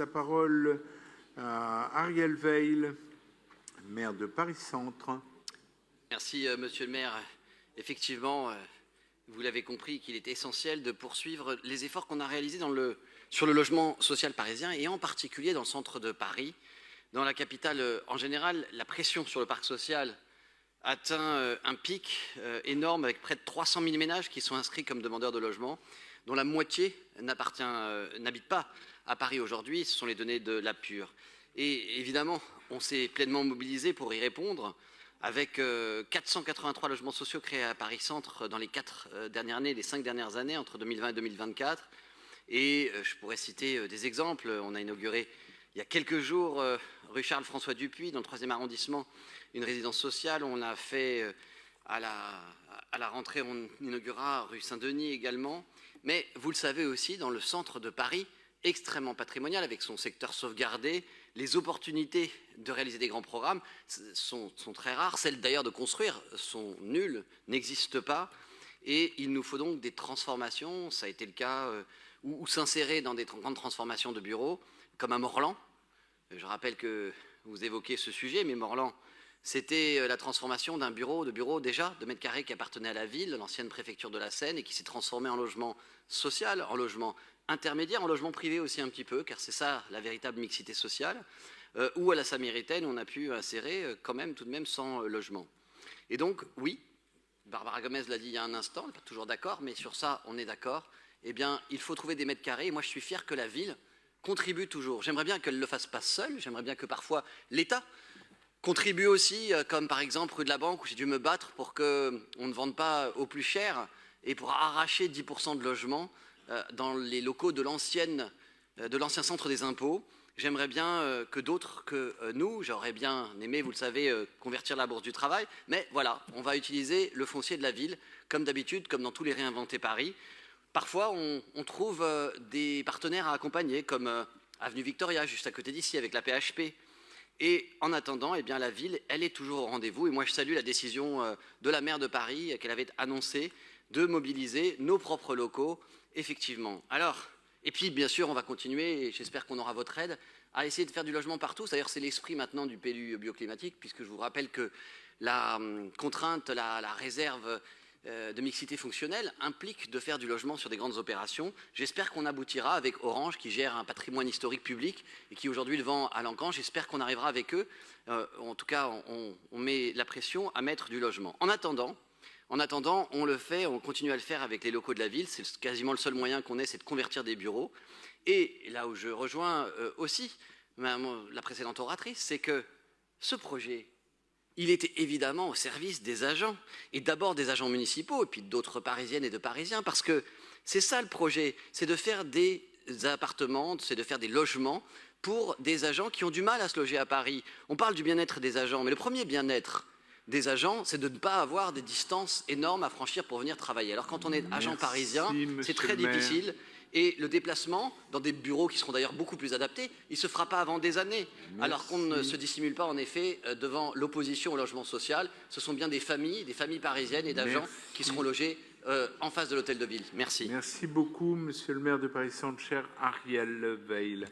La parole à Ariel Veil, maire de Paris-Centre. Merci, monsieur le maire. Effectivement, vous l'avez compris, qu'il est essentiel de poursuivre les efforts qu'on a réalisés sur le logement social parisien et en particulier dans le centre de Paris. Dans la capitale, en général, la pression sur le parc social atteint un pic énorme avec près de 300 000 ménages qui sont inscrits comme demandeurs de logement, dont la moitié n'habite pas à Paris aujourd'hui. Ce sont les données de l'APUR. Et évidemment, on s'est pleinement mobilisé pour y répondre avec 483 logements sociaux créés à Paris-Centre dans les 5 dernières années, entre 2020 et 2024. Et je pourrais citer des exemples. On a inauguré il y a quelques jours, rue Charles-François Dupuis, dans le 3e arrondissement, une résidence sociale. On a fait, à la rentrée, on inaugurera rue Saint-Denis également. Mais vous le savez aussi, dans le centre de Paris, extrêmement patrimonial, avec son secteur sauvegardé, les opportunités de réaliser des grands programmes sont très rares. Celles d'ailleurs de construire sont nulles, n'existent pas. Et il nous faut donc des transformations. Ça a été le cas ou s'insérer dans des grandes transformations de bureaux, comme à Morlan. Je rappelle que vous évoquez ce sujet, mais Morlan, c'était la transformation d'un bureau déjà, de mètres carrés qui appartenait à la ville, l'ancienne préfecture de la Seine, et qui s'est transformé en logement social, en logement intermédiaire, en logement privé aussi un petit peu, car c'est ça la véritable mixité sociale, ou à la Samaritaine, on a pu insérer quand même tout de même 100 logements. Et donc, oui, Barbara Gomez l'a dit il y a un instant, elle n'est pas toujours d'accord, mais sur ça, on est d'accord. Eh bien, il faut trouver des mètres carrés, et moi je suis fier que la ville contribue toujours. J'aimerais bien qu'elle ne le fasse pas seule, j'aimerais bien que parfois l'État contribue aussi, comme par exemple rue de la Banque, où j'ai dû me battre pour qu'on ne vende pas au plus cher et pour arracher 10% de logements dans les locaux de l'ancien centre des impôts. J'aimerais bien que d'autres que nous, j'aurais bien aimé, vous le savez, convertir la bourse du travail, mais voilà, on va utiliser le foncier de la ville, comme d'habitude, comme dans tous les réinventés Paris. Parfois, on trouve des partenaires à accompagner, comme Avenue Victoria, juste à côté d'ici, avec la PHP. Et en attendant, eh bien, la ville, elle est toujours au rendez-vous. Et moi, je salue la décision de la maire de Paris, qu'elle avait annoncée, de mobiliser nos propres locaux, effectivement. Alors, et puis, bien sûr, on va continuer, et j'espère qu'on aura votre aide, à essayer de faire du logement partout. D'ailleurs, c'est l'esprit maintenant du PLU bioclimatique, puisque je vous rappelle que la contrainte, la réserve de mixité fonctionnelle implique de faire du logement sur des grandes opérations. J'espère qu'on aboutira avec Orange, qui gère un patrimoine historique public et qui aujourd'hui le vend à l'encan. J'espère qu'on arrivera avec eux. En tout cas, on met la pression à mettre du logement. En attendant, on le fait, on continue à le faire avec les locaux de la ville. C'est quasiment le seul moyen qu'on ait, c'est de convertir des bureaux. Et là où je rejoins aussi la précédente oratrice, c'est que ce projet, il était évidemment au service des agents, et d'abord des agents municipaux, et puis d'autres Parisiennes et de Parisiens, parce que c'est ça le projet, c'est de faire des appartements, c'est de faire des logements pour des agents qui ont du mal à se loger à Paris. On parle du bien-être des agents, mais le premier bien-être des agents, c'est de ne pas avoir des distances énormes à franchir pour venir travailler. Alors quand on est agent parisien, c'est très difficile. Et le déplacement dans des bureaux qui seront d'ailleurs beaucoup plus adaptés, il ne se fera pas avant des années. Alors qu'on ne se dissimule pas en effet devant l'opposition au logement social. Ce sont bien des familles parisiennes et d'agents qui seront logés en face de l'hôtel de ville. Merci. Merci beaucoup, monsieur le maire de Paris-Centre, cher Ariel Veil.